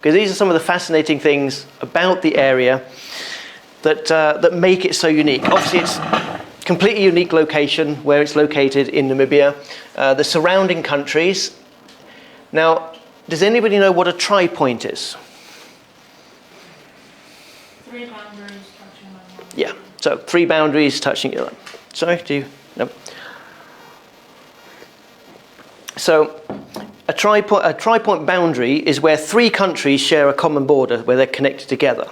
because these are some of the fascinating things about the area that make it so unique. Obviously, it's a completely unique location where it's located in Namibia. The surrounding countries. Now, does anybody know what a tri-point is? 3 boundaries touching on one. Yeah, so 3 boundaries touching each other. Sorry, do you? No. So a tri-point boundary is where 3 countries share a common border, where they're connected together.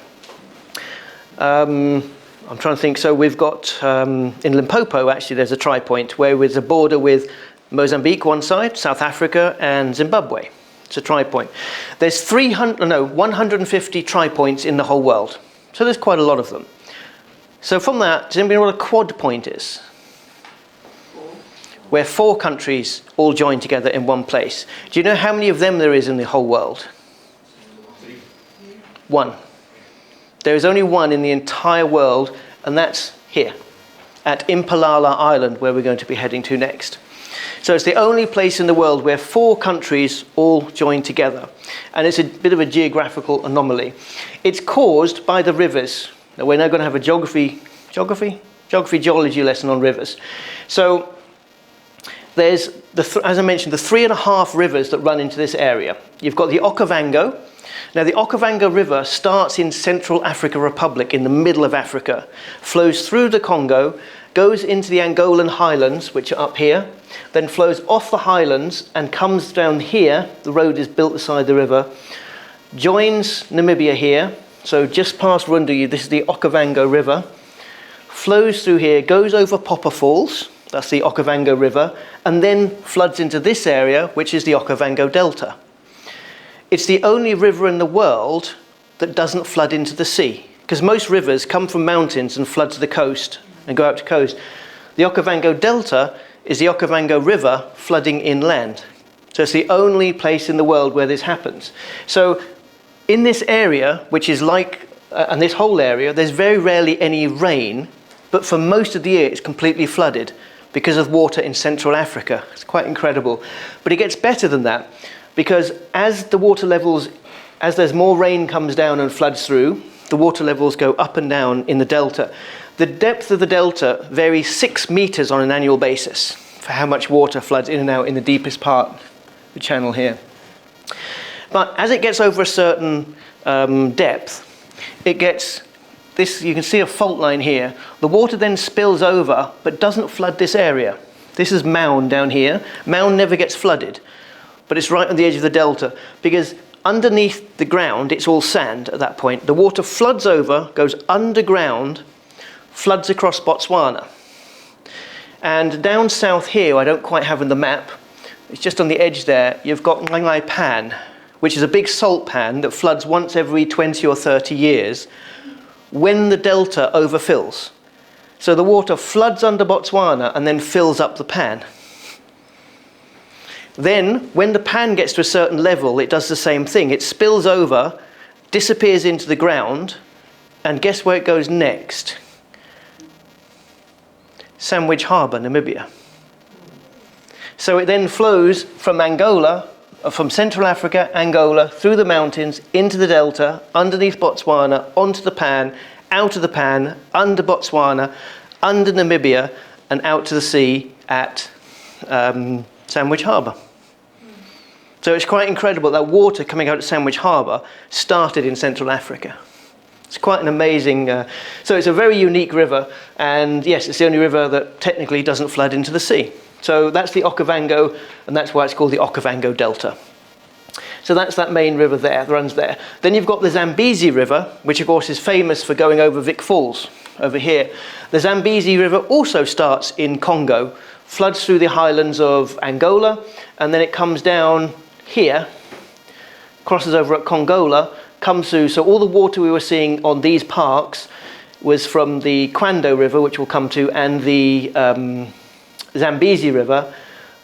I'm trying to think. So we've got in Limpopo, actually, there's a tri-point where there's a border with Mozambique one side, South Africa, and Zimbabwe. It's a tri-point. There's 150 tri-points in the whole world. So there's quite a lot of them. So from that, does anybody know what a quad point is? Where 4 countries all join together in one place. Do you know how many of them there is in the whole world? 1. There is only 1 in the entire world, and that's here, at Impalala Island, where we're going to be heading to next. So it's the only place in the world where 4 countries all join together. And it's a bit of a geographical anomaly. It's caused by the rivers. Now, we're now going to have a geology lesson on rivers. So there's, as I mentioned, the 3.5 rivers that run into this area. You've got the Okavango. Now, the Okavango River starts in Central African Republic, in the middle of Africa, flows through the Congo, goes into the Angolan highlands, which are up here, then flows off the highlands and comes down here. The road is built beside the river, joins Namibia here, so just past Rundu, this is the Okavango River, flows through here, goes over Popper Falls, that's the Okavango River, and then floods into this area, which is the Okavango Delta. It's the only river in the world that doesn't flood into the sea, because most rivers come from mountains and flood to the coast and go out to coast. The Okavango Delta is the Okavango River flooding inland. So it's the only place in the world where this happens. So in this area, which is like, and this whole area, there's very rarely any rain, but for most of the year it's completely flooded because of water in Central Africa. It's quite incredible. But it gets better than that, because as the water levels, as there's more rain comes down and floods through, the water levels go up and down in the delta. The depth of the delta varies 6 meters on an annual basis for how much water floods in and out in the deepest part of the channel here. But as it gets over a certain depth, it gets this, you can see a fault line here. The water then spills over, but doesn't flood this area. This is Mound down here. Mound never gets flooded, but it's right on the edge of the delta, because underneath the ground, it's all sand at that point. The water floods over, goes underground, floods across Botswana. And down south here, I don't quite have in the map, it's just on the edge there, you've got Ngai Pan, which is a big salt pan that floods once every 20 or 30 years when the delta overfills. So the water floods under Botswana and then fills up the pan. Then, when the pan gets to a certain level, it does the same thing. It spills over, disappears into the ground, and guess where it goes next? Sandwich Harbour, Namibia. So it then flows from Angola, from Central Africa, Angola, through the mountains, into the delta, underneath Botswana, onto the pan, out of the pan, under Botswana, under Namibia, and out to the sea at Sandwich Harbour. So it's quite incredible that water coming out of Sandwich Harbour started in Central Africa. It's quite an amazing, so it's a very unique river, and yes, it's the only river that technically doesn't flood into the sea. So that's the Okavango, and that's why it's called the Okavango Delta. So that's that main river there, that runs there. Then you've got the Zambezi River, which of course is famous for going over Vic Falls, over here. The Zambezi River also starts in Congo, floods through the highlands of Angola, and then it comes down here, crosses over at Congola, comes through. So all the water we were seeing on these parks was from the Kwando River, which we'll come to, and the Zambezi River,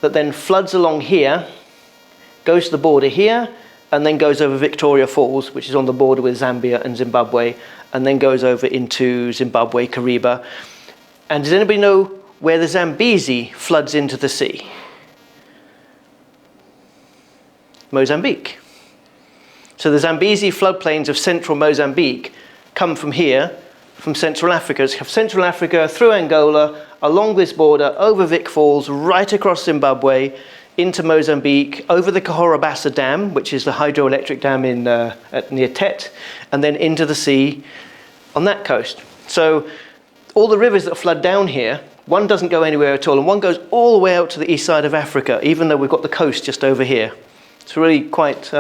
that then floods along here, goes to the border here, and then goes over Victoria Falls, which is on the border with Zambia and Zimbabwe, and then goes over into Zimbabwe, Kariba. And does anybody know where the Zambezi floods into the sea? Mozambique. So the Zambezi floodplains of central Mozambique come from here, from Central Africa. So you have Central Africa through Angola, along this border, over Vic Falls, right across Zimbabwe, into Mozambique, over the Cahora Dam, which is the hydroelectric dam near Tet, and then into the sea on that coast. So all the rivers that flood down here, one doesn't go anywhere at all, and one goes all the way out to the east side of Africa, even though we've got the coast just over here. It's really quite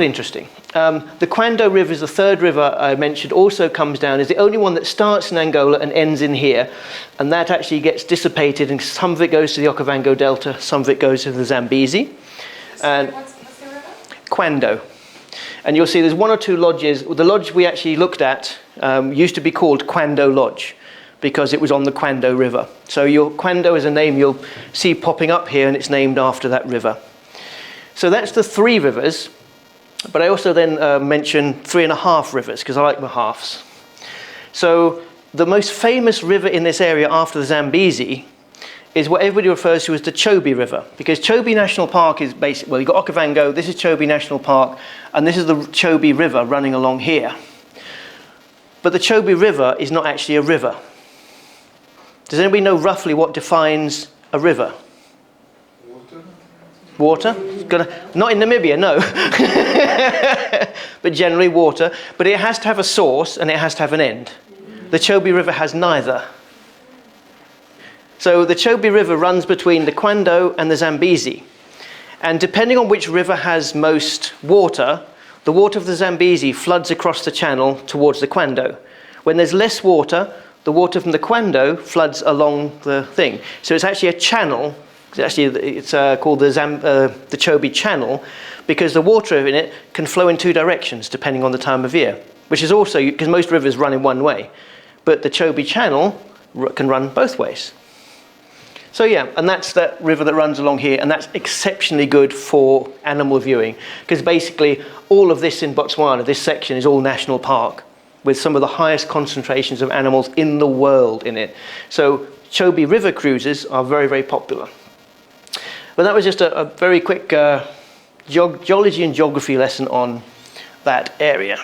interesting. The Kwando River is the third river I mentioned, also comes down, is the only one that starts in Angola and ends in here, and that actually gets dissipated, and some of it goes to the Okavango Delta, some of it goes to the Zambezi. And What's the river? Kwando. And you'll see there's one or two lodges. The lodge we actually looked at used to be called Kwando Lodge, because it was on the Kwando River. So Kwando is a name you'll see popping up here, and it's named after that river. So that's the three rivers. But I also then mentioned 3.5 rivers, because I like my halves. So the most famous river in this area after the Zambezi is what everybody refers to as the Chobe River. Because Chobe National Park is basically, well, you've got Okavango, this is Chobe National Park, and this is the Chobe River running along here. But the Chobe River is not actually a river. Does anybody know roughly what defines a river? Water? Not in Namibia, no. But generally water. But it has to have a source and it has to have an end. The Chobe River has neither. So the Chobe River runs between the Kwando and the Zambezi. And depending on which river has most water, the water of the Zambezi floods across the channel towards the Kwando. When there's less water, the water from the Kwando floods along the thing. So it's actually a channel. It's called the Chobe Channel, because the water in it can flow in two directions depending on the time of year, which is also because most rivers run in one way, but the Chobe Channel can run both ways. So yeah, and that's that river that runs along here, and that's exceptionally good for animal viewing, because basically all of this in Botswana, this section is all national park, with some of the highest concentrations of animals in the world in it. So Chobe River cruises are very, very popular. But that was just a very quick geology and geography lesson on that area.